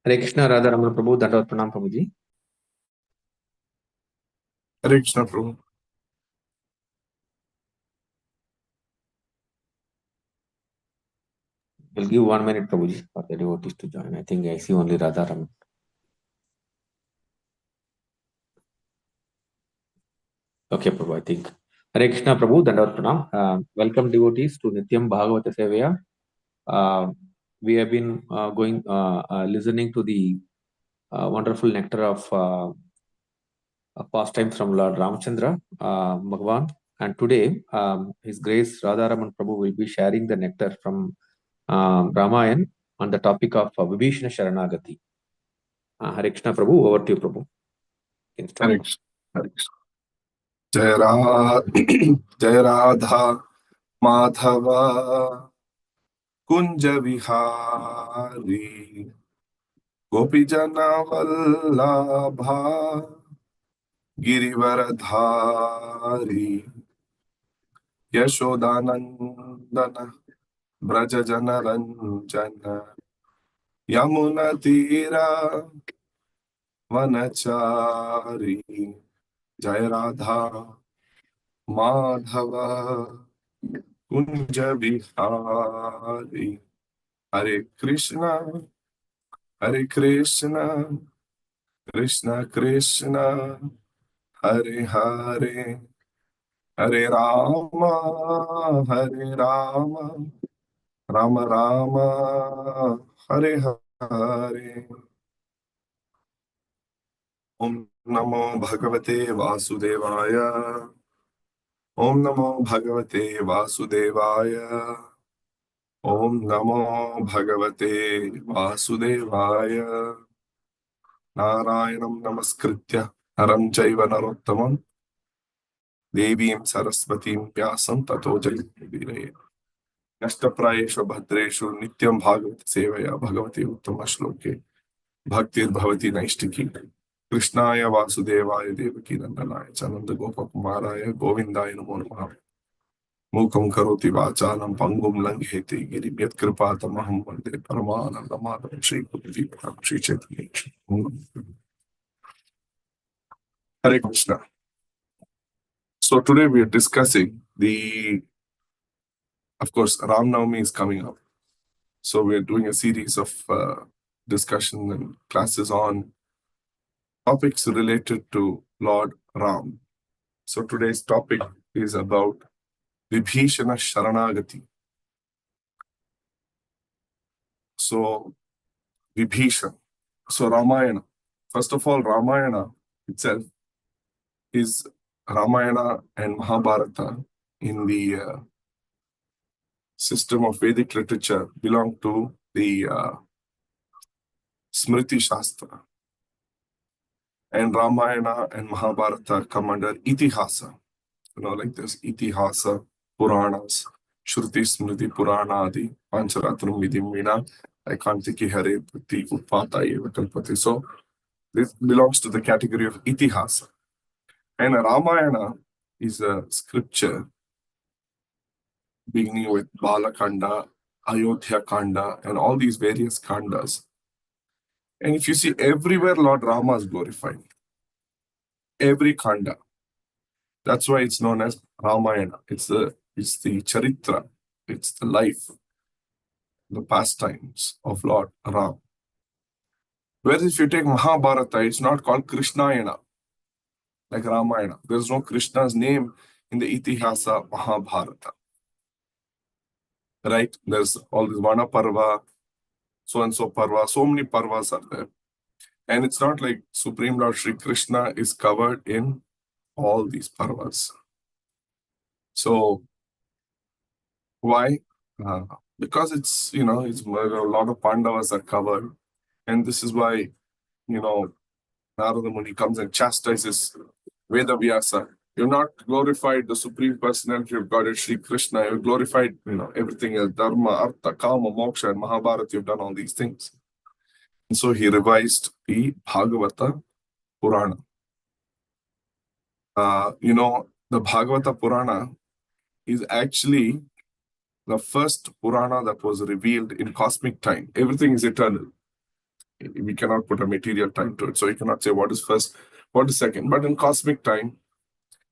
Hare Krishna, Radha, Ramana Prabhu, Dandavat Pranam Prabhuji. Hare Krishna, Prabhu. We'll give 1 minute, Prabhuji, for the devotees to join. I think I see only Radha Ramana. Okay, Prabhu, I think. Hare Krishna, Prabhu, Dandavat Pranam. Welcome, devotees, to Nityam Bhagavata Sevaya. We have been listening to the wonderful nectar of pastimes from Lord Ramchandra, Bhagavan. And today, His Grace Radha Raman Prabhu will be sharing the nectar from Ramayana on the topic of Vibhishana Sharanagati. Hare Krishna, Prabhu, over to you, Prabhu. Hare Krishna. Hare Krishna. Jai Radha Madhava Kunja Vihari Gopijana Vallabha Girivaradhari Yashodanandana Brajajana Ranjana Yamuna Tira Vanachari Jai Radha Madhava Kunja Vihari Hare Krishna Krishna Krishna Hare Hare Hare Rama Rama Rama Hare Hare Om Namo Bhagavate Vasudevaya Om Namo Bhagavate Vasudevaya Om Namo Bhagavate Vasudevaya Narayanam Namaskritya Naram Chaiva Narottamam Devim Saraswatim Vyasam Tato Jayatviraya Nashtaprayeshu Bhadreshu Nityam Bhagavata Sevaya Bhagavate Uttama Shloke Bhaktir Bhavati Naishtiki Krishnaya Vasudevaya Devaki Nandanaya Chananda Gopa Kumaraya Govindaya Namo Namaha Mukam Karoti Vachanam Pangum Langhete Girim Yat Kripatamaham Vande Paramananda Madhavam Shri Guru Shri Chaitanya Hare Krishna. So today we are discussing of course, Ram Navami is coming up. So we are doing a series of discussion and classes on topics related to Lord Ram. So today's topic is about Vibhishana Sharanagati. So Vibhishana. So Ramayana. First of all, Ramayana itself is Ramayana and Mahabharata in the system of Vedic literature belong to the Smriti Shastra. And Ramayana and Mahabharata come under Itihasa. Like this Itihasa, Puranas, Shruti Smriti Puranadi, Pancharatram Vidim Veena, Aikantiki Hare Prati Utpata Eva Kalpati. So this belongs to the category of Itihasa. And Ramayana is a scripture beginning with Balakanda, Ayodhya Kanda, and all these various Kandas. And if you see everywhere, Lord Rama is glorified. Every Kanda. That's why it's known as Ramayana. It's the Charitra. It's the life, the pastimes of Lord Ram. Whereas if you take Mahabharata, it's not called Krishnayana, like Ramayana. There's no Krishna's name in the Itihasa Mahabharata. Right? There's all this Vana Parva, so-and-so Parva, so many Parvas are there. And it's not like Supreme Lord Sri Krishna is covered in all these Parvas. So, why? Because it's a lot of Pandavas are covered. And this is why, Narada Muni comes and chastises Veda Vyasa. You've not glorified the Supreme Personality of Godhead, Sri Krishna. You've glorified, everything else, Dharma, Artha, Kama, Moksha, and Mahabharata. You've done all these things. And so he revised the Bhagavata Purana. The Bhagavata Purana is actually the first Purana that was revealed in cosmic time. Everything is eternal. We cannot put a material time to it. So you cannot say what is first, what is second. But in cosmic time,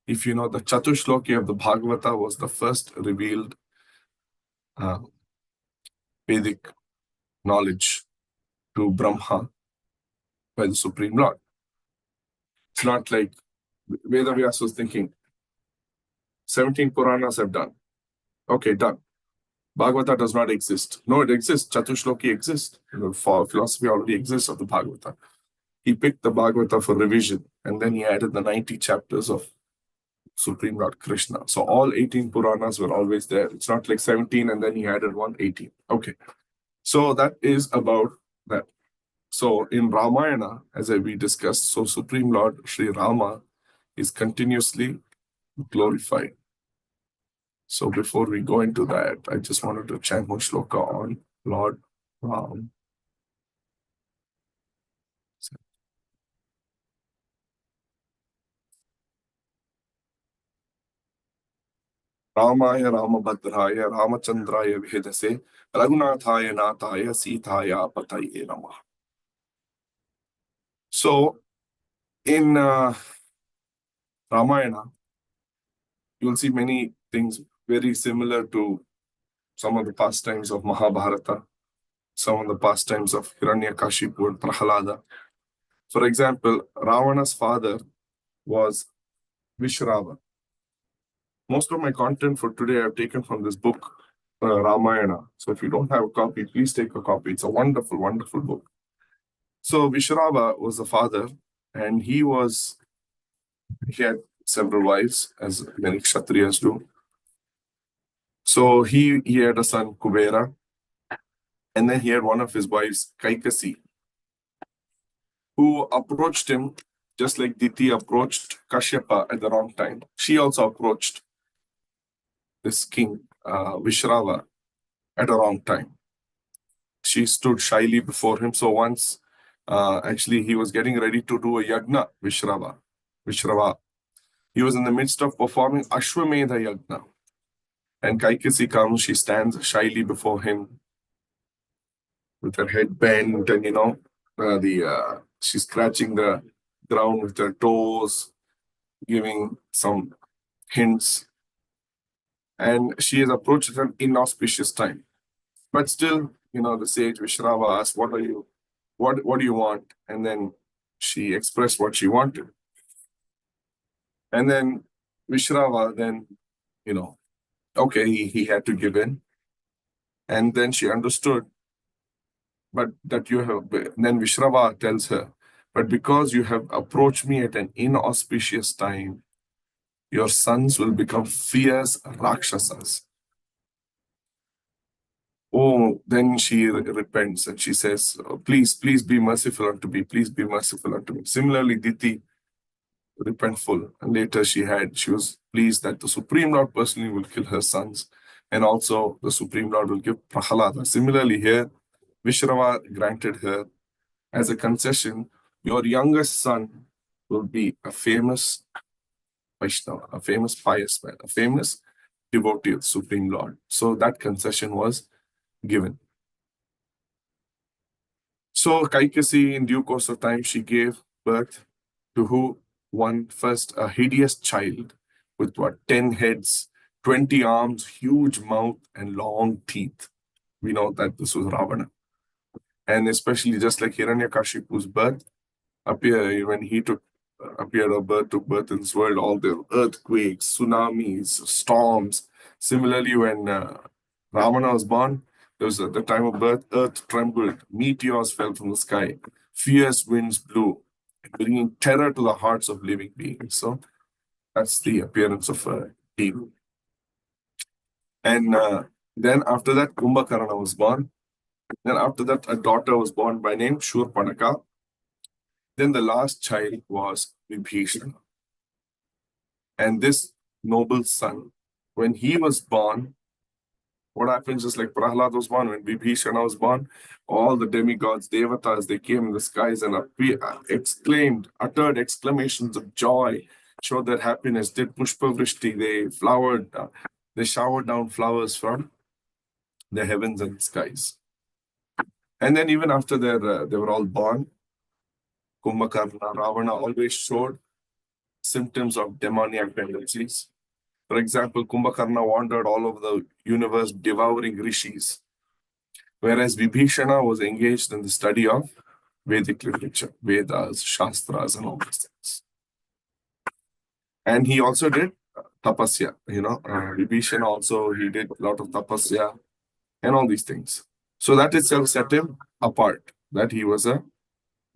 if you know, the Chatushloki of the Bhagavata was the first revealed Vedic knowledge to Brahma by the Supreme Lord. It's not like Veda Vyasa was thinking, 17 Puranas have done. Okay, done. Bhagavata does not exist. No, it exists. Chatushloki exists. Philosophy already exists of the Bhagavata. He picked the Bhagavata for revision, and then he added the 90 chapters of Supreme Lord Krishna. So all 18 Puranas were always there. It's not like 17 and then he added 18. Okay. So that is about that. So in Ramayana, as we discussed, so Supreme Lord Sri Rama is continuously glorified. So before we go into that, I just wanted to chant one shloka on Lord Ram. Ramaya Ramabhadraya Ramachandraya Vihedase Raghunathaya Nathaya Sithaya Pataye Namah. So in Ramayana, you will see many things very similar to some of the pastimes of Mahabharata, some of the pastimes of Hiranyakashipu and Prahalada. For example, Ravana's father was Vishrava. Most of my content for today I've taken from this book, Ramayana. So if you don't have a copy, please take a copy. It's a wonderful, wonderful book. So Vishrava was the father, and he had several wives, as many Kshatriyas do. So he had a son, Kubera, and then he had one of his wives, Kaikasi, who approached him just like Diti approached Kashyapa at the wrong time. She also approached this king, Vishrava, at the wrong time. She stood shyly before him. So once, actually, he was getting ready to do a yagna, Vishrava. He was in the midst of performing Ashwamedha yagna. And Kaikasi comes, she stands shyly before him with her head bent, and she's scratching the ground with her toes, giving some hints. And she is approached at an inauspicious time. But still, the sage Vishrava asked, what do you want? And then she expressed what she wanted. And then Vishrava okay, he had to give in. And then she understood, but that you have, then Vishrava tells her, but because you have approached me at an inauspicious time, your sons will become fierce Rakshasas. Oh, then she repents and she says, oh, please be merciful unto me. Please be merciful unto me. Similarly, Diti, repentful. And later she was pleased that the Supreme Lord personally will kill her sons. And also the Supreme Lord will give Prahalada. Similarly here, Vishrava granted her as a concession, your youngest son will be a famous Vaishnava, a famous pious man, a famous devotee of the Supreme Lord. So that concession was given. So Kaikasi, in due course of time, she gave birth to who? One first, a hideous child with 10 heads, 20 arms, huge mouth, and long teeth. We know that this was Ravana. And especially just like Hiranyakashipu's birth, when he took birth in this world, all the earthquakes, tsunamis, storms. Similarly, when Ramana was born, there was at the time of birth, earth trembled, meteors fell from the sky, fierce winds blew, bringing terror to the hearts of living beings. So that's the appearance of evil. And then after that, Kumbhakarna was born. Then after that, a daughter was born by name Shurpanaka. Then the last child was Vibhishana. And this noble son, when he was born, what happens, just like Prahlad was born, when Vibhishana was born, all the demigods, devatas, they came in the skies and uttered exclamations of joy, showed their happiness, did Pushpa Vrishti, they showered down flowers from the heavens and skies. And then even after they were all born, Kumbhakarna, Ravana always showed symptoms of demoniac tendencies. For example, Kumbhakarna wandered all over the universe devouring rishis, whereas Vibhishana was engaged in the study of Vedic literature, Vedas, Shastras, and all these things. And he also did tapasya, Vibhishana also, he did a lot of tapasya and all these things. So that itself set him apart, that he was a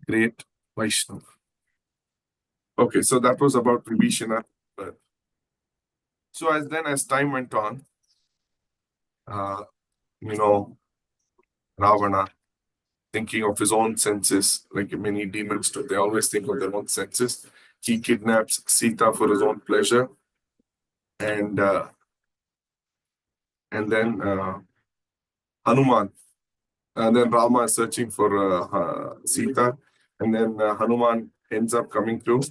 great Vaishnava. Okay, so that was about Vibhishana. So as time went on, uh, Ravana, thinking of his own senses, like many demons do, they always think of their own senses. He kidnaps Sita for his own pleasure, and then Hanuman, and then Rama is searching for Sita, and then Hanuman ends up coming to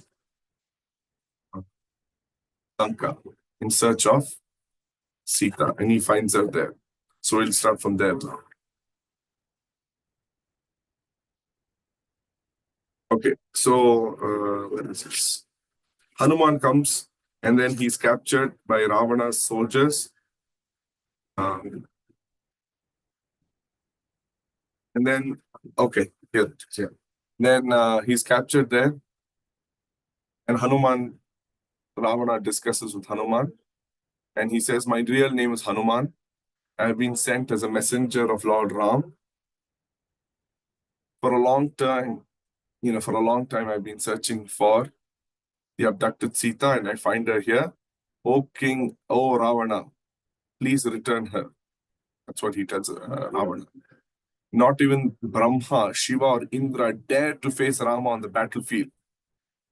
Lanka in search of Sita, and he finds her there. So we'll start from there now. Okay, so where is this? Hanuman comes, and then he's captured by Ravana's soldiers. And then, okay, here. Then he's captured there, and Ravana discusses with Hanuman, and he says, "My real name is Hanuman. I have been sent as a messenger of Lord Ram. For a long time, I've been searching for the abducted Sita, and I find her here. O King, O Ravana, please return her." That's what he tells Ravana. Not even Brahma, Shiva, or Indra dare to face Rama on the battlefield.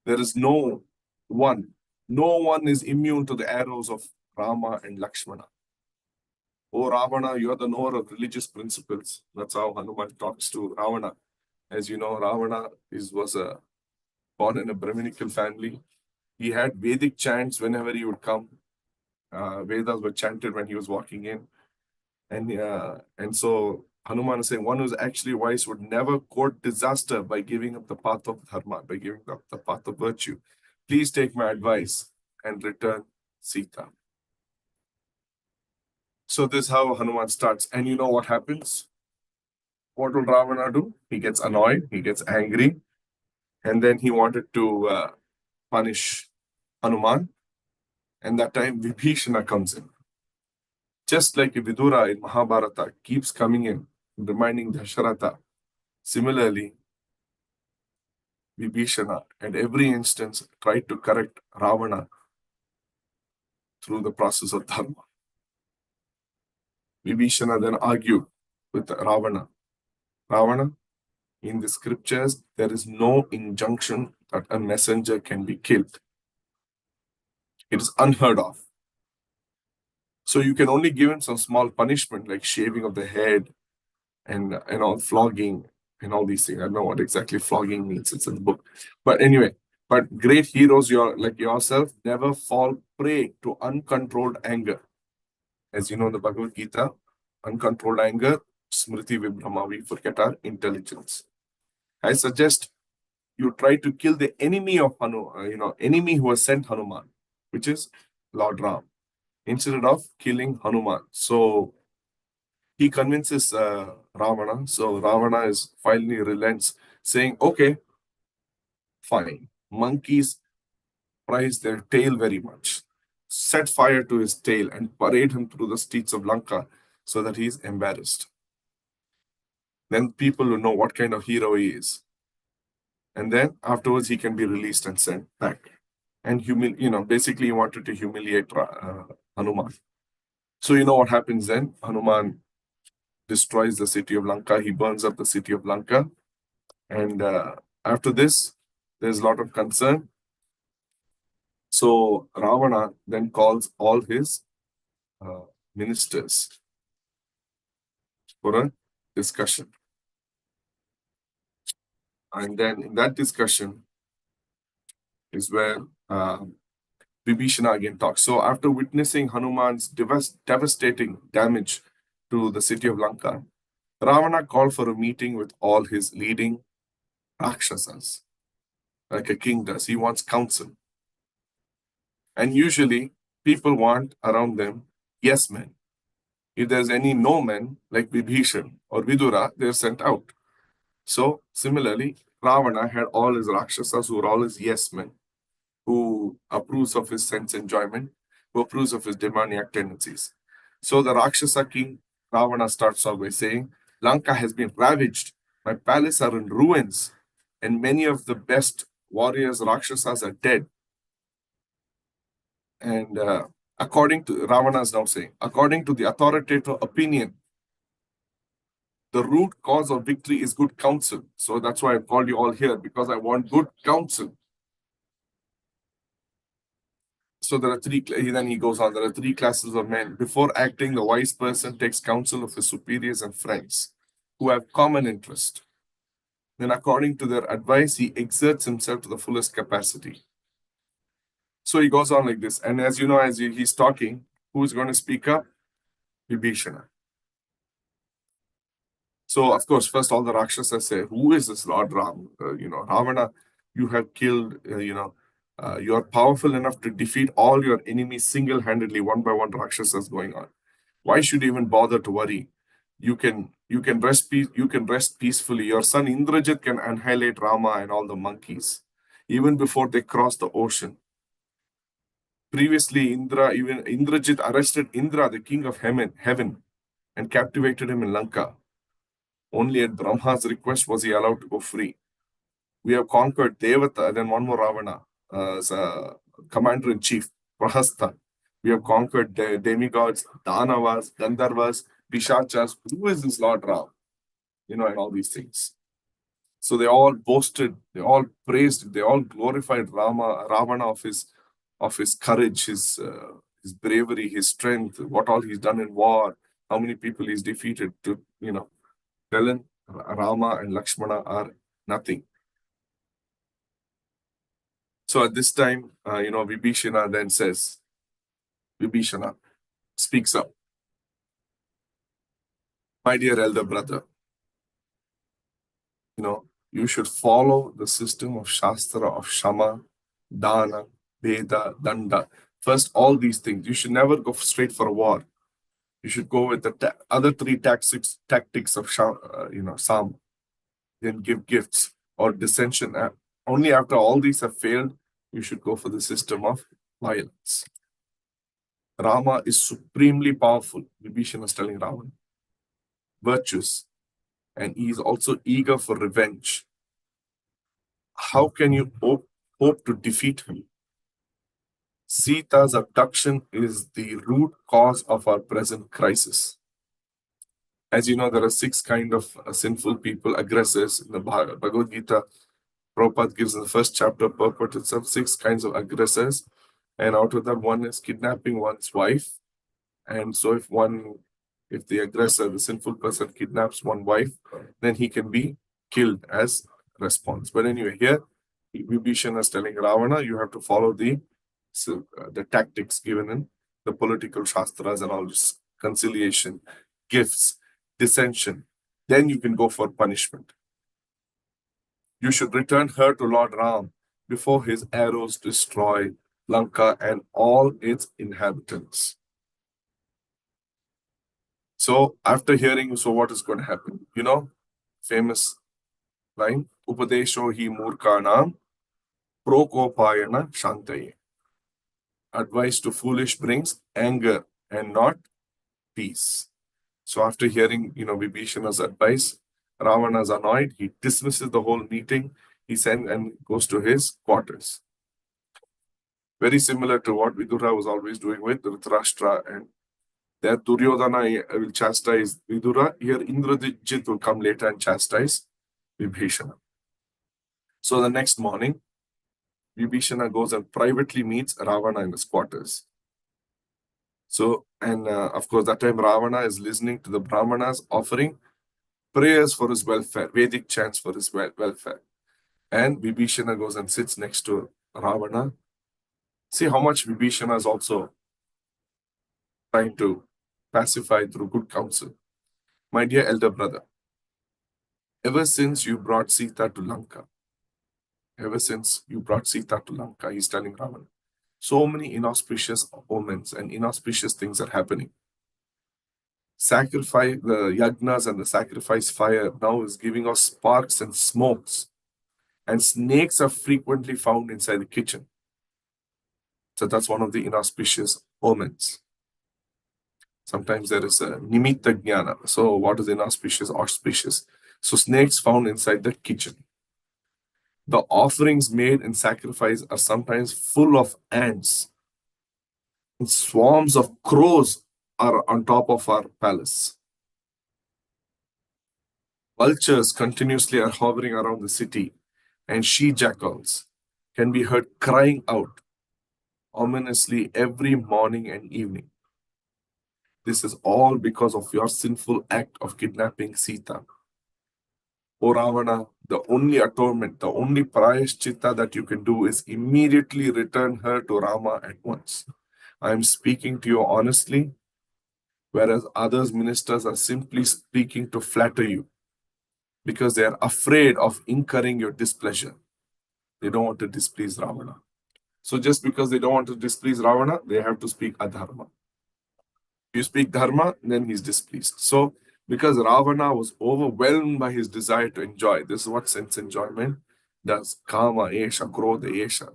There is no one is immune to the arrows of Rama and Lakshmana. O Ravana, you are the knower of religious principles. That's how Hanuman talks to Ravana. As you know, Ravana was born in a Brahminical family. He had Vedic chants whenever he would come. Vedas were chanted when he was walking in. And so Hanuman is saying, one who's actually wise would never court disaster by giving up the path of dharma, by giving up the path of virtue. Please take my advice and return Sita. So this is how Hanuman starts. And you know what happens? What will Ravana do? He gets annoyed, he gets angry, and then he wanted to punish Hanuman. And that time Vibhishana comes in. Just like Vidura in Mahabharata keeps coming in, reminding Dasharatha. Similarly, Vibhishana at every instance tried to correct Ravana through the process of dharma. Vibhishana then argued with Ravana. Ravana, in the scriptures, there is no injunction that a messenger can be killed. It is unheard of. So you can only give him some small punishment like shaving of the head and all flogging and all these things. I don't know what exactly flogging means. It's in the book. But anyway, great heroes like yourself never fall prey to uncontrolled anger. As you know, the Bhagavad Gita, uncontrolled anger, Smriti Vibhrama, we forget our intelligence. I suggest you try to kill the enemy of enemy who has sent Hanuman, which is Lord Ram, instead of killing Hanuman. So he convinces Ravana. So Ravana finally relents, saying, okay, fine. Monkeys prize their tail very much. Set fire to his tail and parade him through the streets of Lanka so that he's embarrassed. Then people will know what kind of hero he is. And then afterwards he can be released and sent back. And basically he wanted to humiliate Hanuman. So you know what happens then? Hanuman destroys the city of Lanka. He burns up the city of Lanka. And after this, there's a lot of concern. So Ravana then calls all his ministers for a discussion. And then in that discussion is where Vibhishana again talks. So after witnessing Hanuman's devastating damage to the city of Lanka, Ravana called for a meeting with all his leading Rakshasas, like a king does. He wants counsel. And usually, people want around them yes men. If there's any no men, like Vibhishana or Vidura, they're sent out. So, similarly, Ravana had all his Rakshasas who were all his yes men, who approves of his sense enjoyment, who approves of his demoniac tendencies. So, the Rakshasa king Ravana starts off by saying, Lanka has been ravaged, my palace are in ruins, and many of the best warriors, Rakshasas, are dead. And according to Ravana is now saying, according to the authoritative opinion, the root cause of victory is good counsel. So that's why I called you all here, because I want good counsel. So there are three, then he goes on, there are three classes of men. Before acting, the wise person takes counsel of his superiors and friends who have common interest. Then according to their advice, he exerts himself to the fullest capacity. So he goes on like this. And as you know, as he's talking, who is going to speak up? Vibhishana. So, of course, first all the Rakshasas say, who is this Lord Ram? Ravana, you have killed, you are powerful enough to defeat all your enemies single-handedly, one by one, Rakshasas going on. Why should you even bother to worry? You can rest peacefully. Your son Indrajit can annihilate Rama and all the monkeys, even before they cross the ocean. Previously, Indrajit arrested Indra, the king of heaven, and captivated him in Lanka. Only at Brahma's request was he allowed to go free. We have conquered Devata, then one more Ravana as a commander-in-chief, Prahasta. We have conquered the demigods, Danavas, Gandharvas, Pishachas. Who is this Lord Ram? And all these things. So they all boasted, they all praised, they all glorified Ravana of his courage, his bravery, his strength, what all he's done in war, how many people he's defeated. Helen, Rama, and Lakshmana are nothing. So at this time, Vibhishana then says, Vibhishana speaks up. My dear elder brother, you should follow the system of Shastra, of Shama, Dana, Veda, Danda. First, all these things. You should never go straight for a war. You should go with the other three tactics of Sam. Then give gifts or dissension. Only after all these have failed, you should go for the system of violence. Rama is supremely powerful. Vibhishana is telling Ravana. Virtuous. And he is also eager for revenge. How can you hope to defeat him? Sita's abduction is the root cause of our present crisis. As you know, there are 6 kinds of sinful people, aggressors. In the Bhagavad Gita, Prabhupada gives in the first chapter, purport itself, 6 kinds of aggressors. And out of that, one is kidnapping one's wife. And so if the aggressor, the sinful person, kidnaps one wife, then he can be killed as response. But anyway, here, Vibhishana is telling Ravana, you have to follow the tactics given in the political shastras and all this, conciliation, gifts, dissension. Then you can go for punishment. You should return her to Lord Ram before his arrows destroy Lanka and all its inhabitants. So after hearing, so what is going to happen? Famous line, Upadesho hi murkanam prokopayana shantaye. Advice to foolish brings anger and not peace. So after hearing, Vibhishana's advice, Ravana is annoyed. He dismisses the whole meeting. He sends and goes to his quarters. Very similar to what Vidura was always doing with Dhritarashtra, and that Duryodhana will chastise Vidura. Here Indrajit will come later and chastise Vibhishana. So the next morning, Vibhishana goes and privately meets Ravana in his quarters. So, and of course, that time Ravana is listening to the Brahmanas offering prayers for his welfare, Vedic chants for his welfare. And Vibhishana goes and sits next to Ravana. See how much Vibhishana is also trying to pacify through good counsel. My dear elder brother, ever since you brought Sita to Lanka, he's telling Ramana, so many inauspicious omens and inauspicious things are happening. Sacrifice, the yagnas and the sacrifice fire now is giving us sparks and smokes, and snakes are frequently found inside the kitchen. So that's one of the inauspicious omens. Sometimes there is a nimitta jnana. So what is inauspicious, auspicious? So snakes found inside the kitchen. The offerings made in sacrifice are sometimes full of ants. And swarms of crows are on top of our palace. Vultures continuously are hovering around the city, and she-jackals can be heard crying out ominously every morning and evening. This is all because of your sinful act of kidnapping Sita. O Ravana, the only atonement, the only prayashchitta that you can do is immediately return her to Rama at once. I am speaking to you honestly, whereas others ministers are simply speaking to flatter you because they are afraid of incurring your displeasure. They don't want to displease Ravana. So just because they don't want to displease Ravana, they have to speak adharma. You speak dharma, then he's displeased. So, because Ravana was overwhelmed by his desire to enjoy, this is what sense enjoyment does. Kama, esha, krodha, esha.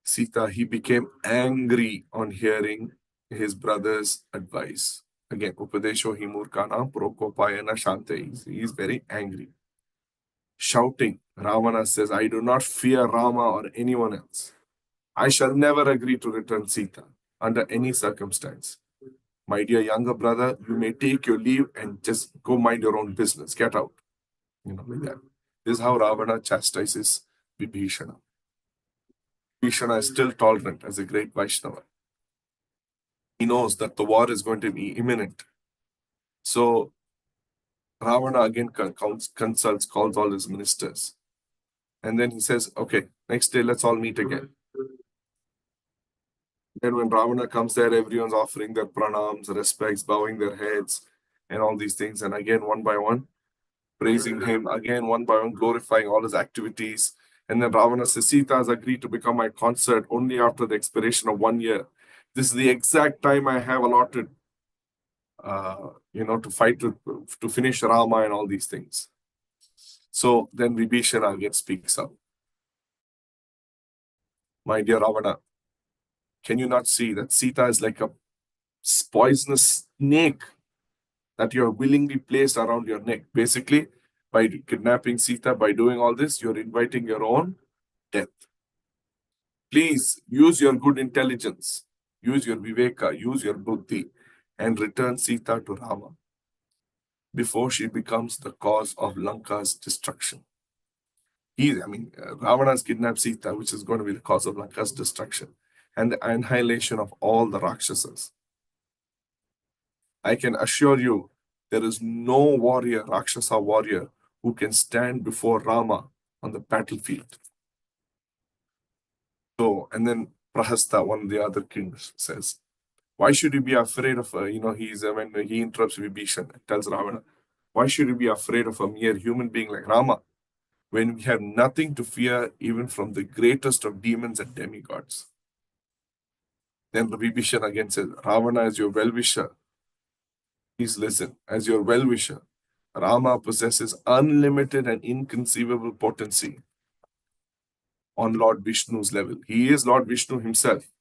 Sita, he became angry on hearing his brother's advice. Again, Upadesho hi murkana prokopayana shante. He is very angry. Shouting, Ravana says, I do not fear Rama or anyone else. I shall never agree to return Sita under any circumstance. My dear younger brother, you may take your leave and just go mind your own business. Get out. Like that. This is how Ravana chastises Vibhishana. Vibhishana is still tolerant as a great Vaishnava. He knows that the war is going to be imminent. So Ravana again consults, calls all his ministers. And then he says, okay, next day, let's all meet again. Then when Ravana comes there, everyone's offering their pranams, respects, bowing their heads, and all these things. And again, one by one, praising him, again, one by one, glorifying all his activities. And then Ravana says, Sita has agreed to become my consort only after the expiration of 1 year. This is the exact time I have allotted, to fight to finish Rama and all these things. So then Vibhishana again speaks up. My dear Ravana, can you not see that Sita is like a poisonous snake that you have willingly placed around your neck? Basically, by kidnapping Sita, by doing all this, you're inviting your own death. Please use your good intelligence, use your viveka, use your buddhi, and return Sita to Rama before she becomes the cause of Lanka's destruction. Ravana has kidnapped Sita, which is going to be the cause of Lanka's destruction and the annihilation of all the Rakshasas. I can assure you, there is no warrior, Rakshasa warrior, who can stand before Rama on the battlefield. So, and then Prahasta, one of the other kings, says, why should you be afraid of, when he interrupts Vibhishana, tells Ravana, why should you be afraid of a mere human being like Rama, when we have nothing to fear even from the greatest of demons and demigods? Then Vibhishana again says, Ravana is your well-wisher. Please listen, as your well-wisher, Rama possesses unlimited and inconceivable potency on Lord Vishnu's level. He is Lord Vishnu himself.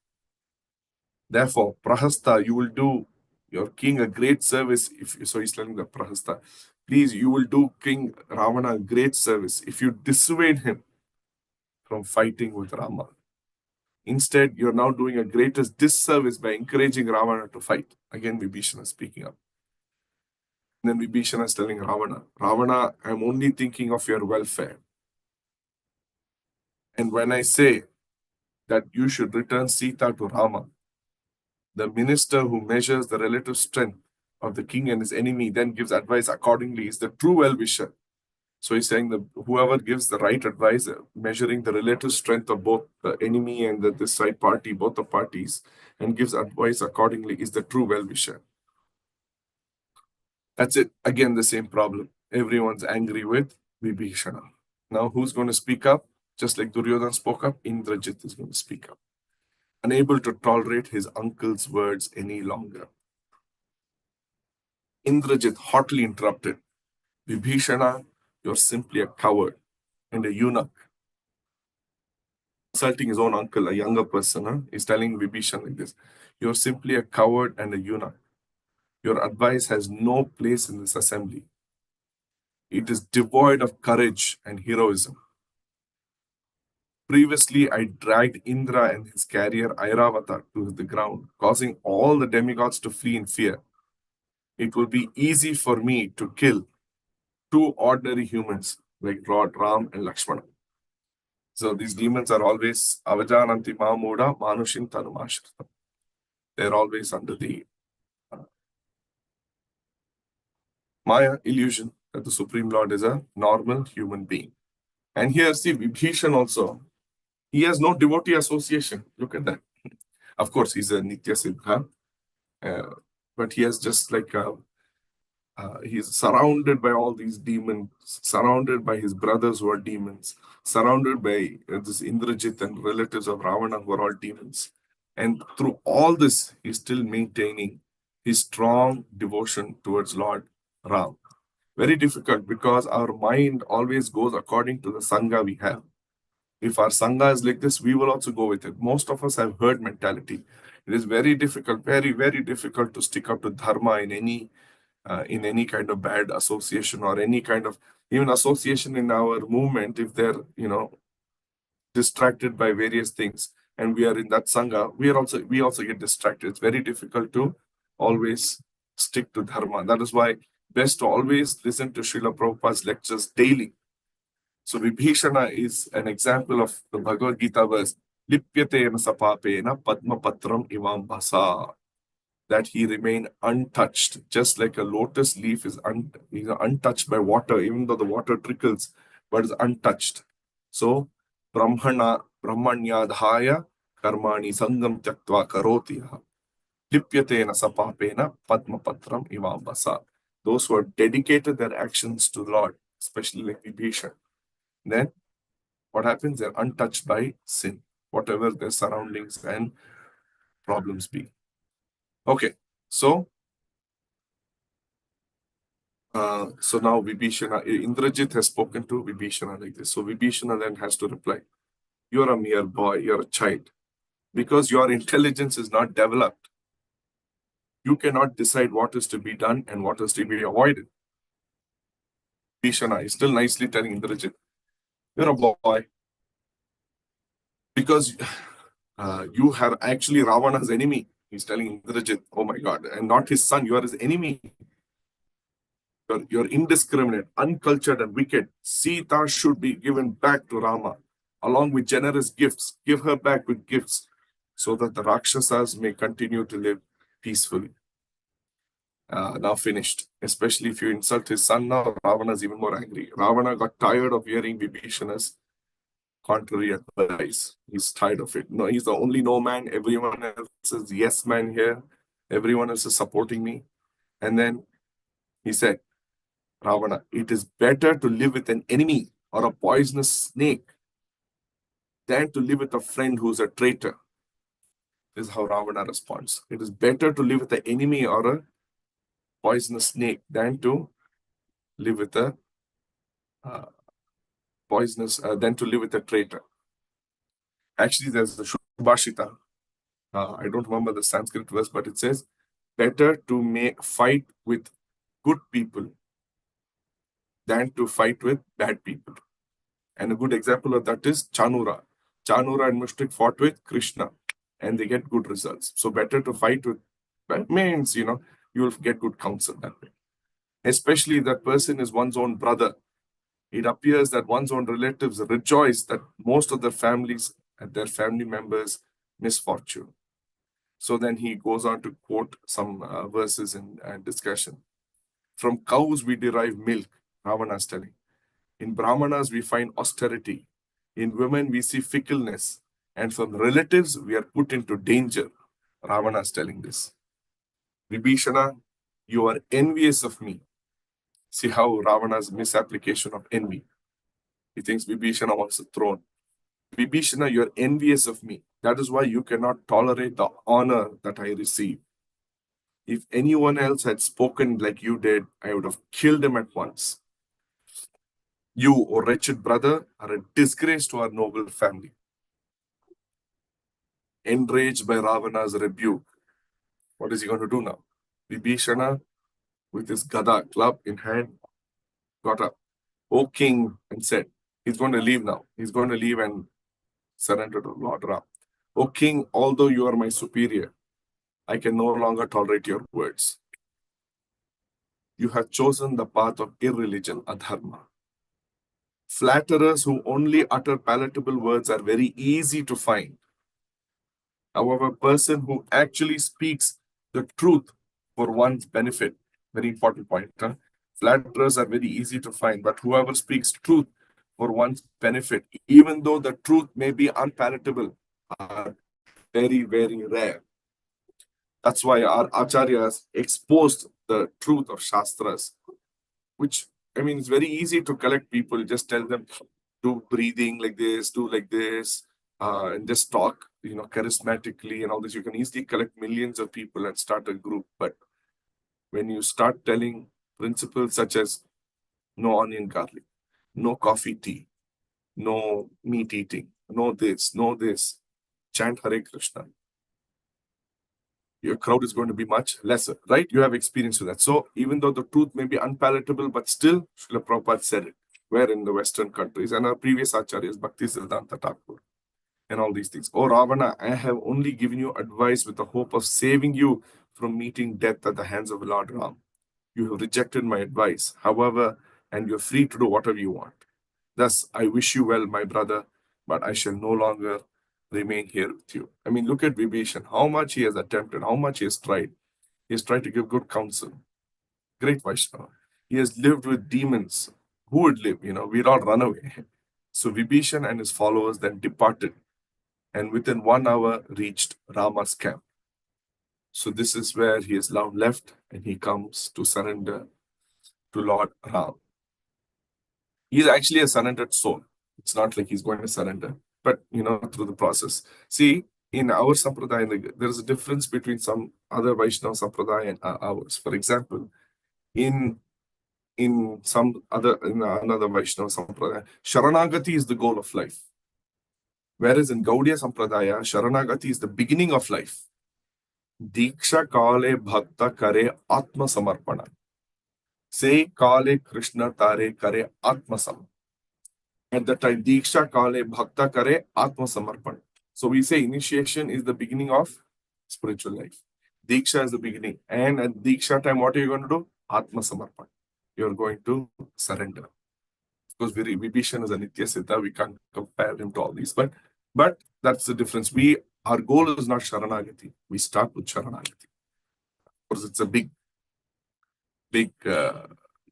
Therefore, Prahasta, you will do your king a great service. So he's telling the Prahasta, please, you will do King Ravana a great service if you dissuade him from fighting with Rama. Instead, you're now doing a greatest disservice by encouraging Ravana to fight. Again, Vibhishana speaking up. And then Vibhishana is telling Ravana, Ravana, I'm only thinking of your welfare. And when I say that you should return Sita to Rama, the minister who measures the relative strength of the king and his enemy then gives advice accordingly is the true well-wisher. So he's saying that whoever gives the right advice, measuring the relative strength of both the enemy and this side party, both the parties, and gives advice accordingly is the true well-wisher. That's it. Again, the same problem. Everyone's angry with Vibhishana. Now, who's going to speak up? Just like Duryodhana spoke up, Indrajit is going to speak up. Unable to tolerate his uncle's words any longer. Indrajit hotly interrupted. Vibhishana, you're simply a coward and a eunuch. Insulting his own uncle, a younger person, he's telling Vibhishana like this. You're simply a coward and a eunuch. Your advice has no place in this assembly. It is devoid of courage and heroism. Previously, I dragged Indra and his carrier Airavata to the ground, causing all the demigods to flee in fear. It will be easy for me to kill two ordinary humans like Lord Ram and Lakshmana. So these demons are always avajananti mamuda manushin tanumashritam. They're always under the Maya illusion that the Supreme Lord is a normal human being. And here, see, Vibhishan also, he has no devotee association. Look at that. Of course, he's a Nitya Siddha, but he has just like he's surrounded by all these demons, surrounded by his brothers who are demons, surrounded by this Indrajit and relatives of Ravana who are all demons. And through all this, he's still maintaining his strong devotion towards Lord Ram. Very difficult because our mind always goes according to the Sangha we have. If our Sangha is like this, we will also go with it. Most of us have herd mentality. It is very difficult, very, very difficult to stick up to Dharma in any kind of bad association or any kind of even association in our movement. If they're distracted by various things and we are in that Sangha, we also get distracted. It's very difficult to always stick to Dharma. That is why best to always listen to Srila Prabhupada's lectures daily. So Vibhishana is an example of the Bhagavad Gita verse, Lipyatena sapapena padma patram ivam bhasa, that he remained untouched, just like a lotus leaf is untouched by water, even though the water trickles, but is untouched. So brahmanyadhaya karmani sangam tyaktva karoti lipyatena sapapena padma patram ivam bhasa. Those who have dedicated their actions to the Lord, especially like Vibhishana, then what happens? They're untouched by sin, whatever their surroundings and problems be. Okay, so now Vibhishana, Indrajit has spoken to Vibhishana like this. So Vibhishana then has to reply, you're a mere boy, you're a child. Because your intelligence is not developed, you cannot decide what is to be done and what is to be avoided. Vibhishana is still nicely telling Indrajit, you're a boy. Because you are actually Ravana's enemy. He's telling Indrajit, oh my God, and not his son, you are his enemy. You're indiscriminate, uncultured, and wicked. Sita should be given back to Rama, along with generous gifts. Give her back with gifts, so that the Rakshasas may continue to live peacefully. Now finished. Especially if you insult his son now, Ravana is even more angry. Ravana got tired of hearing Vibhishana's contrary advice. He's tired of it. No, he's the only no man. Everyone else is yes man here. Everyone else is supporting me. And then he said, Ravana, it is better to live with an enemy or a poisonous snake than to live with a friend who's a traitor. This is how Ravana responds. It is better to live with an enemy or a poisonous snake than to live with a than to live with a traitor. Actually, there's the Shubhashita. I don't remember the Sanskrit verse, but it says, better to fight with good people than to fight with bad people. And a good example of that is Chanura. Chanura and Mushrik fought with Krishna and they get good results. So better to fight with bad means, you will get good counsel that way. Especially if that person is one's own brother. It appears that one's own relatives rejoice that most of their families and their family members misfortune. So then he goes on to quote some verses in discussion. From cows we derive milk, Ravana is telling. In Brahmanas we find austerity. In women we see fickleness. And from relatives we are put into danger. Ravana is telling this. Vibhishana, you are envious of me See how Ravana's misapplication of envy. He thinks Vibhishana wants the throne. Vibhishana, you're envious of me. That is why you cannot tolerate the honor that I receive. If anyone else had spoken like you did, I would have killed him at once. You, O wretched brother, are a disgrace to our noble family. Enraged by Ravana's rebuke, what is he going to do now? Vibhishana, with his gada club in hand, got up, O king, and said, he's going to leave now. He's going to leave and surrender to Lord Ram. O king, although you are my superior, I can no longer tolerate your words. You have chosen the path of irreligion, adharma. Flatterers who only utter palatable words are very easy to find. However, a person who actually speaks the truth for one's benefit, very important point. Flatterers are very easy to find, but whoever speaks truth for one's benefit, even though the truth may be unpalatable, are very, very rare. That's why our acharyas exposed the truth of Shastras, which, I mean, it's very easy to collect people. Just tell them, do breathing like this, do like this, and just talk, charismatically and all this. You can easily collect millions of people and start a group. But when you start telling principles such as no onion garlic, no coffee tea, no meat eating, no this, chant Hare Krishna, your crowd is going to be much lesser, right? You have experience with that. So even though the truth may be unpalatable, but still, Srila Prabhupada said it. Where in the Western countries and our previous acharyas, Bhakti Siddhanta Thakur, and all these things. Oh, Ravana, I have only given you advice with the hope of saving you from meeting death at the hands of Lord Ram. You have rejected my advice, however, and you're free to do whatever you want. Thus, I wish you well, my brother, but I shall no longer remain here with you. I mean, look at Vibhishana, how much he has attempted, how much he has tried. He has tried to give good counsel. Great Vaishnava. He has lived with demons. Who would live? We'd all run away. So Vibhishana and his followers then departed and within 1 hour reached Rama's camp. So this is where he is now left and he comes to surrender to Lord Ram. He's actually a surrendered soul. It's not like he's going to surrender, but through the process. See, in our sampradaya, there is a difference between some other Vaishnava sampradaya and ours. For example, in another Vaishnava sampradaya, Sharanagati is the goal of life. Whereas in Gaudiya sampradaya, Sharanagati is the beginning of life. Diksha kale bhakta kare atma samarpana. Say kale Krishna tare kare atma sam. At the time, Diksha kale bhakta kare atma samarpana. So we say initiation is the beginning of spiritual life. Diksha is the beginning. And at Diksha time, what are you going to do? Atma samarpana. You're going to surrender. Because Vibhishana is a Nitya Siddha, we can't compare him to all these. But that's the difference. Our goal is not Sharanagati. We start with Sharanagati. Because it's a big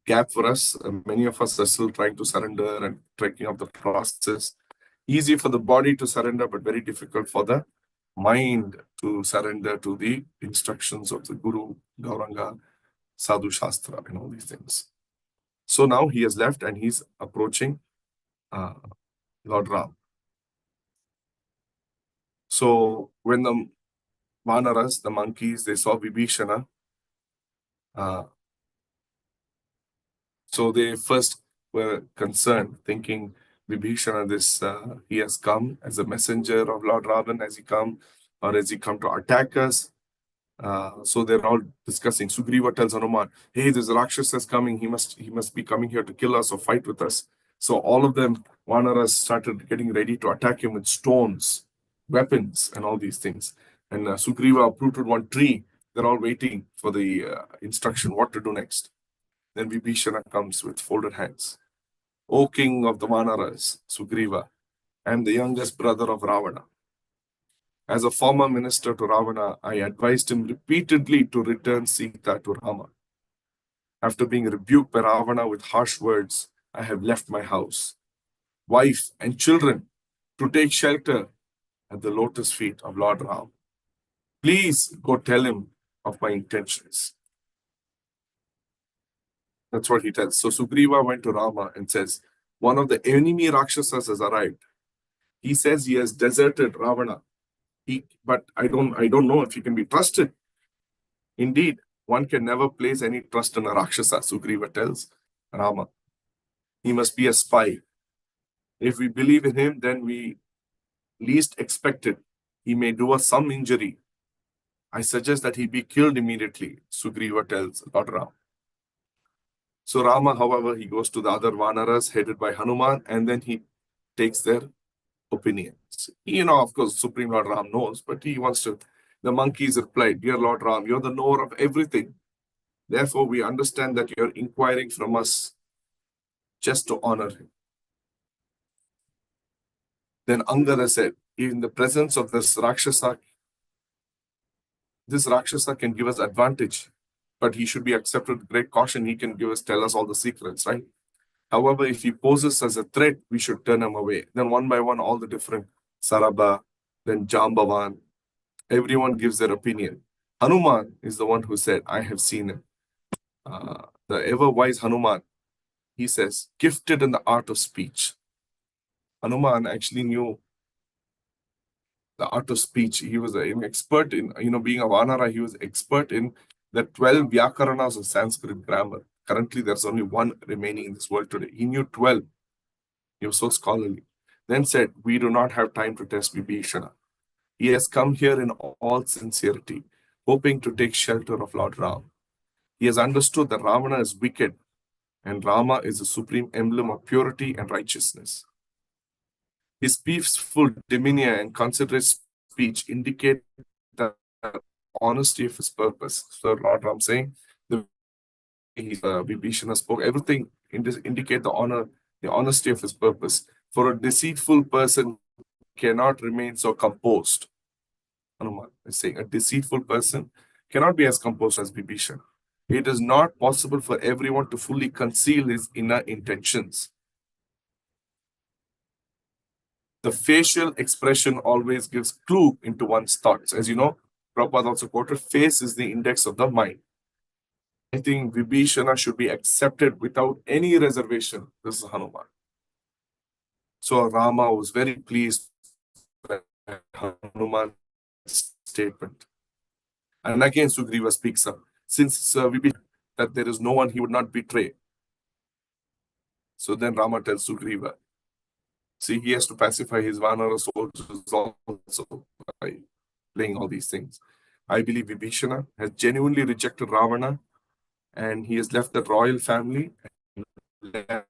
gap for us. Many of us are still trying to surrender and tracking up the process. Easy for the body to surrender, but very difficult for the mind to surrender to the instructions of the Guru, Gauranga, Sadhu Shastra, and all these things. So now he has left and he's approaching Lord Ram. So when the Vanaras, the monkeys, they saw Vibhishana, so they first were concerned, thinking Vibhishana, he has come as a messenger of Lord Ravan, has he come to attack us? So they're all discussing. Sugriva tells Hanuman, hey, there's a Rakshasa coming. He must be coming here to kill us or fight with us. So all of them, Vanaras, started getting ready to attack him with stones, weapons, and all these things. And Sugriva uprooted one tree. They're all waiting for the instruction, what to do next. Then Vibhishana comes with folded hands. O king of the Vanaras, Sugriva, I am the youngest brother of Ravana. As a former minister to Ravana, I advised him repeatedly to return Sita to Rama. After being rebuked by Ravana with harsh words, I have left my house, wife, and children to take shelter at the lotus feet of Lord Ram. Please go tell him of my intentions. That's what he tells. So Sugriva went to Rama and says, one of the enemy Rakshasas has arrived. He says he has deserted Ravana. But I don't know if he can be trusted. Indeed, one can never place any trust in a Rakshasa, Sugriva tells Rama. He must be a spy. If we believe in him, then we least expect it. He may do us some injury. I suggest that he be killed immediately, Sugriva tells Lord Ram. So Rama, however, he goes to the other Vanaras headed by Hanuman, and then he takes their opinions. Of course, Supreme Lord Ram knows, but he wants to. The monkeys replied, Dear Lord Ram, you're the knower of everything. Therefore, we understand that you're inquiring from us just to honor him. Then Angada said, in the presence of this Rakshasa can give us advantage, but he should be accepted with great caution. He can tell us all the secrets, right? However, if he poses as a threat, we should turn him away. Then one by one, all the different Saraba, then Jambavan, everyone gives their opinion. Hanuman is the one who said, I have seen him. The ever-wise Hanuman, he says, gifted in the art of speech. Hanuman actually knew the art of speech. He was an expert in, being a Vanara, he was expert in the 12 Vyakaranas of Sanskrit grammar. Currently, there's only one remaining in this world today. He knew 12. He was so scholarly. Then said, we do not have time to test Vibhishana. He has come here in all sincerity, hoping to take shelter of Lord Ram. He has understood that Ramana is wicked and Rama is the supreme emblem of purity and righteousness. His peaceful demeanor and considerate speech indicate the honesty of his purpose. So Lord Ram saying, the Vibhishana spoke, everything indicate the honesty of his purpose. For a deceitful person cannot remain so composed. Hanuman is saying a deceitful person cannot be as composed as Vibhishana. It is not possible for everyone to fully conceal his inner intentions. The facial expression always gives clue into one's thoughts. As you know, Prabhupada also quoted, face is the index of the mind. I think Vibhishana should be accepted without any reservation. This is Hanuman. So Rama was very pleased with Hanuman's statement. And again, Sugriva speaks up. Since Vibhishana that there is no one he would not betray. So then Rama tells Sugriva, see, he has to pacify his Vanara soldiers also by playing all these things. I believe Vibhishana has genuinely rejected Ravana and he has left the royal family and left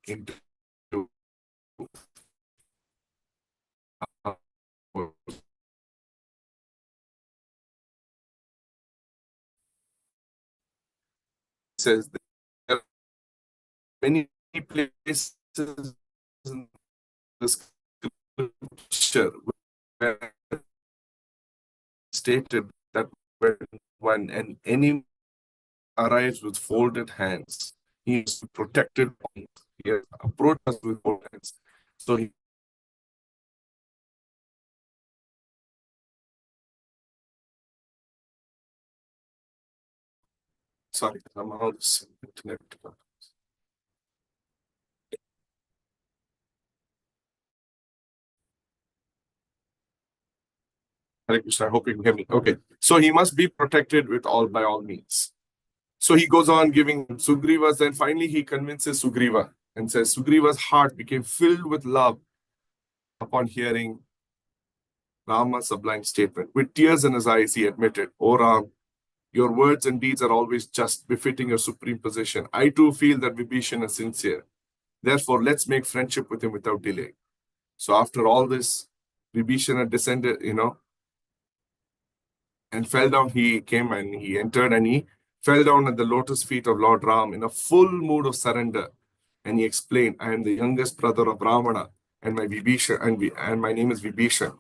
into says there are many places in the scripture where stated that when an enemy arrives with folded hands, he is protected. He has approached us with folded hands. So he sorry, somehow this internet. Hare Krishna, I hope you can hear me. Okay. So he must be protected by all means. So he goes on giving Sugriva's, and finally he convinces Sugriva and says, Sugriva's heart became filled with love upon hearing Rama's sublime statement. With tears in his eyes, he admitted, O Ram, your words and deeds are always just, befitting your supreme position. I too feel that Vibhishana is sincere. Therefore, let's make friendship with him without delay. So after all this, Vibhishana descended, and fell down. He came and he entered and he fell down at the lotus feet of Lord Ram in a full mood of surrender. And he explained, I am the youngest brother of Ramana and my Vibhishana, and my name is Vibhishana.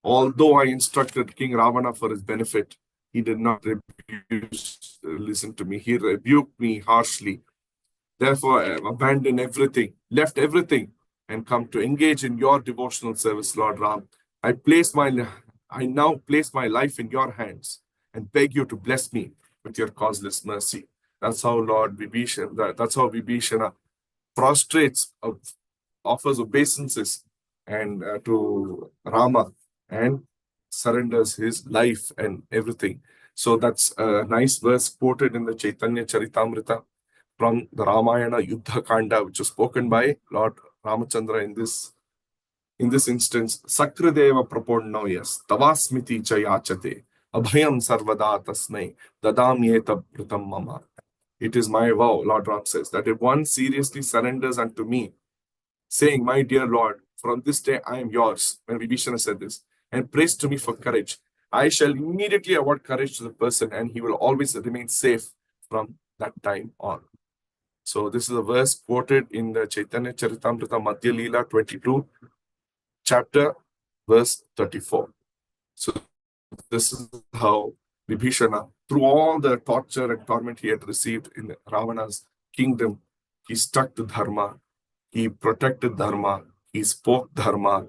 Although I instructed King Ravana for his benefit, he did not listen to me. He rebuked me harshly. Therefore, I have abandoned everything, left everything, and come to engage in your devotional service, Lord Ram. I now place my life in your hands and beg you to bless me with your causeless mercy. That's how Lord Vibhishana, that's how Vibhishana prostrates, offers obeisances and to Rama and surrenders his life and everything. So that's a nice verse quoted in the Chaitanya Charitamrita from the Ramayana Yuddha Kanda, which was spoken by Lord Ramachandra in this instance. Sakrideva praponno yes tavasmiti chayachate abhayam sarvada tasmai dadamyeta pratam mama. It is my vow, Lord Ram says, that if one seriously surrenders unto me, saying, my dear Lord, from this day I am yours, when Vibhishana said this, and prays to me for courage, I shall immediately award courage to the person, and he will always remain safe from that time on. So this is a verse quoted in the Chaitanya Charitamrita Madhya Leela 22, chapter, verse 34. So this is how Vibhishana, through all the torture and torment he had received in Ravana's kingdom, he stuck to dharma, he protected dharma, he spoke dharma,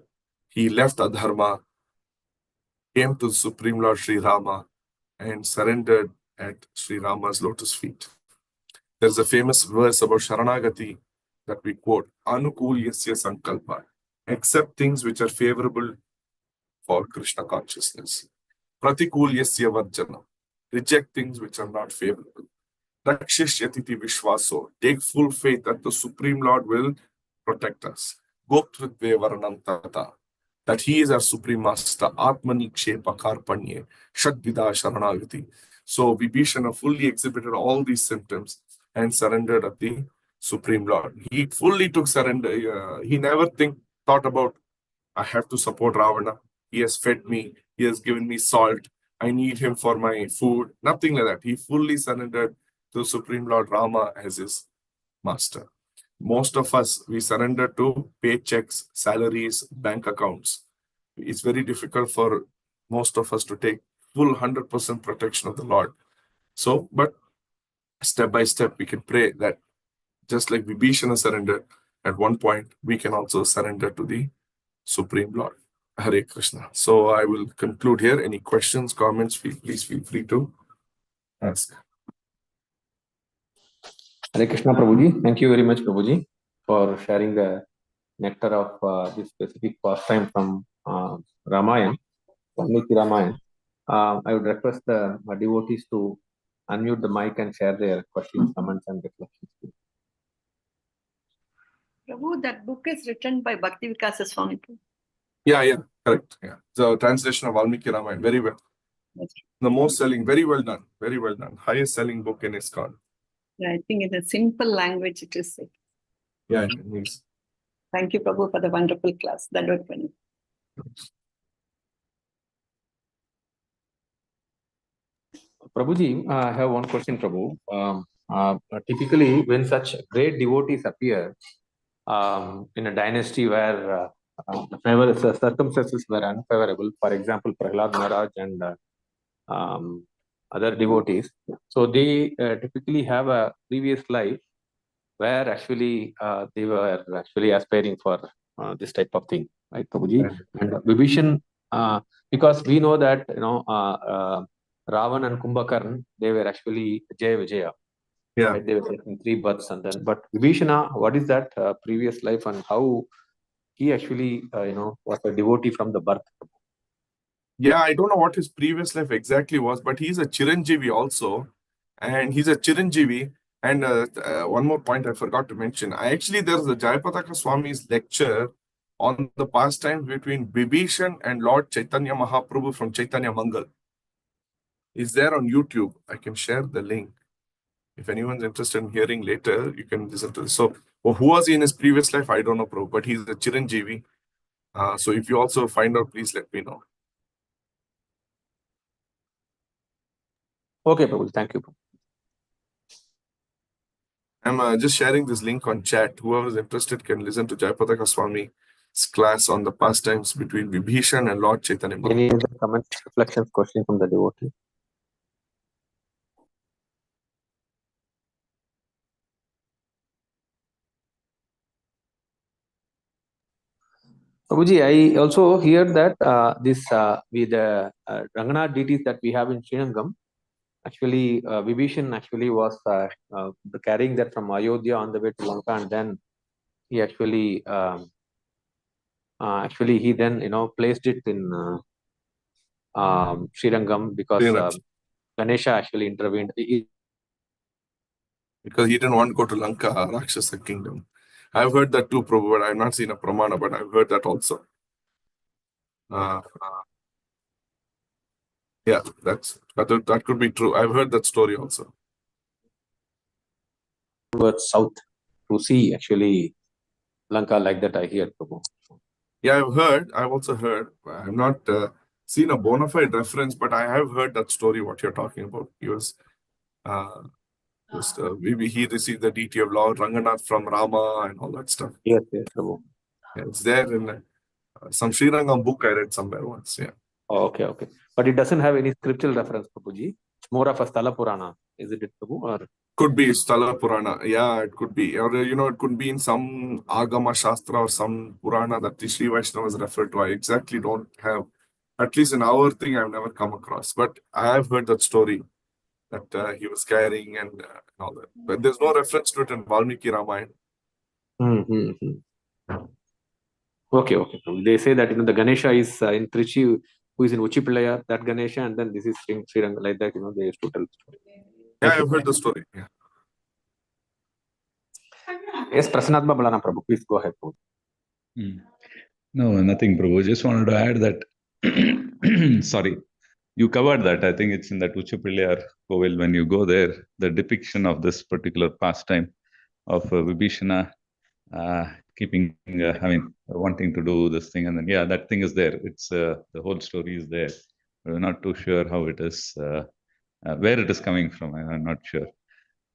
he left adharma, came to the Supreme Lord Sri Rama, and surrendered at Sri Rama's lotus feet. There's a famous verse about Sharanagati that we quote, Anukul Yasya Sankalpa, accept things which are favorable for Krishna consciousness. Pratikul Yasya Varjana, reject things which are not favorable. Rakshishyatiti Vishwaso, take full faith that the Supreme Lord will protect us. Goptritve Varanam Tata, that he is our Supreme Master, Atmani Kshepa Karpanye, Shadvida Sharanagati. So Vibhishana fully exhibited all these symptoms and surrendered at the Supreme Lord. He fully took surrender. He never thought about, I have to support Ravana. He has fed me. He has given me salt. I need him for my food. Nothing like that. He fully surrendered to Supreme Lord Rama as his master. Most of us, we surrender to paychecks, salaries, bank accounts. It's very difficult for most of us to take full 100% protection of the Lord. So, but step by step, we can pray that just like Vibhishana surrendered, at one point, we can also surrender to the Supreme Lord. Hare Krishna. So I will conclude here. Any questions, comments, please feel free to ask. Hare Krishna, Prabhuji. Thank you very much, Prabhuji, for sharing the nectar of this specific pastime from Ramayana, Valmiki Ramayana. I would request the devotees to unmute the mic and share their questions, comments, and reflections. Prabhu, that book is written by Bhakti Vikasa Swami. Yeah, correct. Yeah. The translation of Valmiki Ramayana, very well. The most selling, very well done. Very well done. Highest selling book in ISKCON. Yeah, I think in a simple language it is. Yeah, it means. Thank you, Prabhu, for the wonderful class. That was funny. Prabhuji, I have one question, Prabhu. Typically, when such great devotees appear in a dynasty where circumstances were unfavorable, for example, Prahlad Maharaj and other devotees, so they typically have a previous life where actually they were actually aspiring for this type of thing, right, Prabhuji? And Vibhishan, because we know that Ravan and Kumbhakarn, they were actually Jaya Vijaya. Yeah. Right? They were taking 3 births and then. But Vibhishana, what is that previous life and how he actually was a devotee from the birth? Yeah, I don't know what his previous life exactly was, but he's a Chiranjeevi also. And he's a Chiranjeevi. And one more point I forgot to mention. There's a Jayapataka Swami's lecture on the pastimes between Vibhishan and Lord Chaitanya Mahaprabhu from Chaitanya Mangal. It's there on YouTube. I can share the link. If anyone's interested in hearing later, you can listen to this. So, who was he in his previous life? I don't know, Prabhu, but he's a Chiranjeevi. So if you also find out, please let me know. Okay, Prabhu. Thank you. I'm just sharing this link on chat. Whoever is interested can listen to Jayapataka Swami's class on the pastimes between Vibhishan and Lord Chaitanya. Any other comments, reflections, questions from the devotee? Prabhuji, I also hear that this with the Rangana deities that we have in Srirangam, actually Vibhishan actually was carrying that from Ayodhya on the way to Lanka, and then he actually he then placed it in Srirangam because Srinath, Ganesha actually intervened. because he didn't want to go to Lanka, Rakshasa kingdom. I've heard that too, Prabhu, but I've not seen a pramana, but I've heard that also. Yeah, that could be true. I've heard that story also. Towards south to see actually Lanka like that. I hear, Prabhu. Yeah, I've also heard. I've not seen a bona fide reference, but I have heard that story, what you're talking about. He was maybe he received the deity of Lord Ranganath from Rama and all that stuff. Yes, Prabhu. Yeah, it's there in some Srirangam book I read somewhere once. Yeah. Oh, okay. But it doesn't have any scriptural reference, Prabhuji. It's more of a Sthala Purana. Is it, Prabhu? Or Could be Sthala Purana. Yeah, it could be. Or, it could be in some Agama Shastra or some Purana that the Sri Vaishnavas refer to. I exactly don't have, at least in our thing, I've never come across. But I have heard that story that he was carrying and all that. But there's no reference to it in Valmiki Ramayana. Okay, Prabhu. They say that the Ganesha is in Trichy, who is in Uchipillaya, that Ganesha, and then this is Sriranga, like that. They used to tell the story. Yeah, I've heard the story. Yeah. Yes, Prasanatma Balana Prabhu. Please go ahead, Prabhu. No, nothing, Prabhu. Just wanted to add that, sorry, you covered that. I think it's in that Uchapilliyar Kovil. When you go there, the depiction of this particular pastime of Vibhishana keeping, wanting to do this thing. And then, yeah, that thing is there. It's the whole story is there. We're not too sure how it is, where it is coming from. I'm not sure.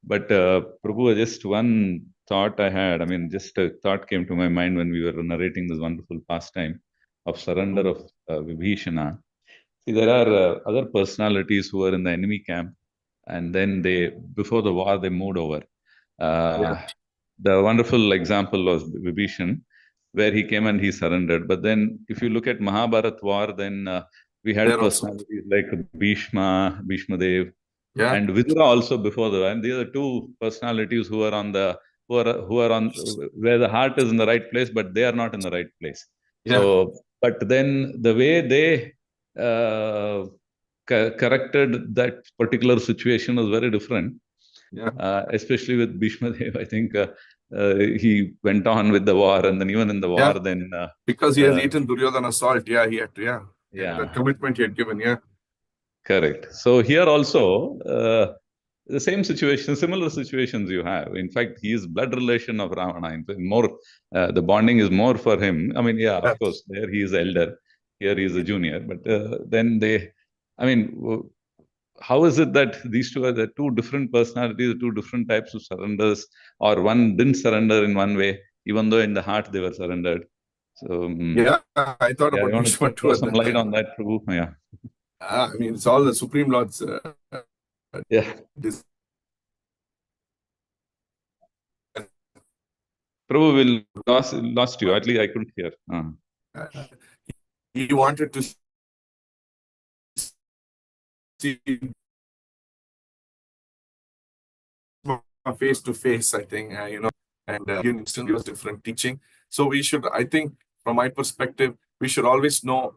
But Prabhu, just one thought I had. Just a thought came to my mind when we were narrating this wonderful pastime of surrender of Vibhishana. See, there are other personalities who are in the enemy camp, and then before the war, they moved over. The wonderful example was Vibhishan, where he came and he surrendered. But then, if you look at Mahabharat war, then we had personalities like Bhishma Dev, and Vidura also before the war. And these are two personalities who are on where the heart is in the right place, but they are not in the right place. Yeah. So, but then the way they corrected that particular situation was very different. Yeah. Especially with Bhishma Dev, I think he went on with the war, and then even in the war, then because he has eaten Duryodhana's salt, he had to, that commitment he had given, correct. So here also, the same situation, similar situations you have. In fact, he is blood relation of Ramana. More, the bonding is more for him. Of course, there he is elder, here he is a junior. But then how is it that these two are the two different personalities, two different types of surrenders, or one didn't surrender in one way, even though in the heart they were surrendered? So I thought about Bhishma too. Some light on that, Prabhu. Yeah. It's all the Supreme Lord's. Prabhu will lost you. At least I couldn't hear. He wanted to see face to face, I think, and still gives different teaching. So we should, I think, from my perspective, we should always know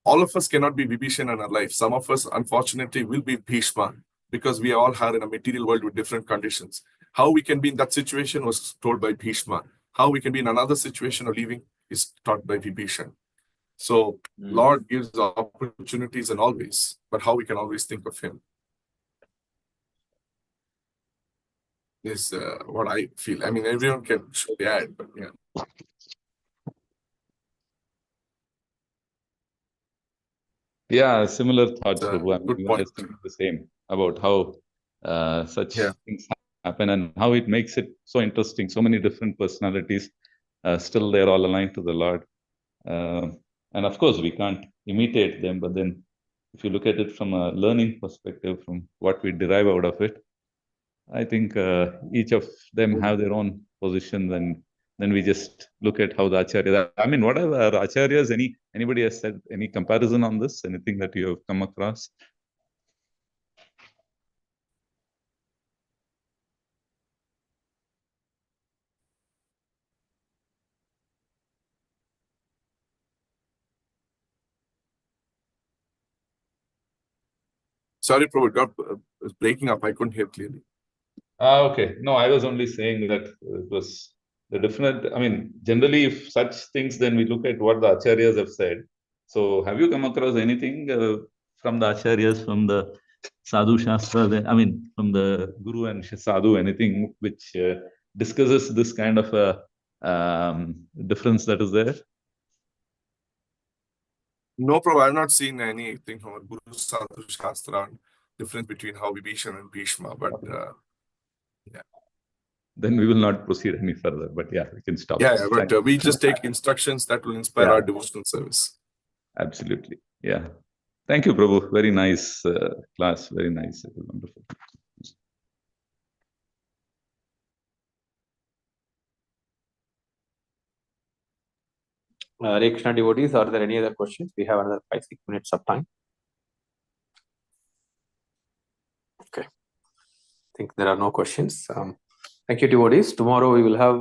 all of us cannot be Vibhishana in our life. Some of us, unfortunately, will be Bhishma because we all are in a material world with different conditions. How we can be in that situation was told by Bhishma. How we can be in another situation of leaving is taught by Vibhishana. So Lord gives opportunities in all ways, but how we can always think of Him is what I feel. Everyone can add, but yeah. Yeah, similar thoughts, Prabhu. I'm just thinking the same about how such things happen and how it makes it so interesting. So many different personalities still they're all aligned to the Lord. And of course, we can't imitate them, but then if you look at it from a learning perspective, from what we derive out of it, I think each of them have their own positions, and then we just look at how the Acharya, I mean, what are the Acharyas? Anybody has said any comparison on this? Anything that you have come across? Sorry, Prabhu, it was breaking up. I couldn't hear clearly. Okay. No, I was only saying that it was the different. I mean, generally, if such things, then we look at what the Acharyas have said. So, have you come across anything from the Acharyas, from the Sadhu Shastra? I mean, from the Guru and Sadhu, anything which discusses this kind of a difference that is there? No, Prabhu, I've not seen anything from a Guru Sadhu Shastra on difference between how Vibhishana and Bhishma, but Then we will not proceed any further. But yeah, we can stop. yeah, but we just take instructions that will inspire our devotional service. Absolutely. Yeah. Thank you, Prabhu. Very nice class. Very nice. It was wonderful. Hare Krishna devotees, are there any other questions? We have another 5-6 minutes of time. Okay. I think there are no questions. Thank you, devotees. Tomorrow we will have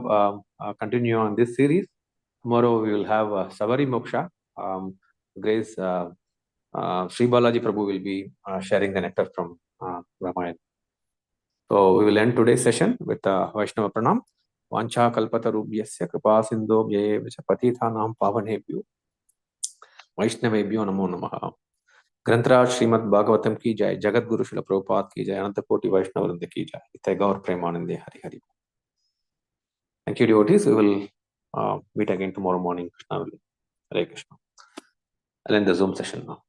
continue on this series. Tomorrow we will have Savari Moksha. Grace Sri Balaji Prabhu will be sharing the nectar from Ramayana. So we will end today's session with Vaishnava Pranam. Vancha kalpata rubhyasya kripa sindho bhye vicha patithanam pavanebhyo Vaishnavebhyo namo namaha. ग्रंथराज Shrimad Bhagavatam की जय, जगत गुरु शिल प्रभुपाद की जय, अनंत कोटि वैष्णव वृंद की जय, इत्थै गौर प्रेमानंदे Hari Hari. Thank you, devotees. We will meet again tomorrow morning. Krishna will. Hare Krishna. I'll end the Zoom session now.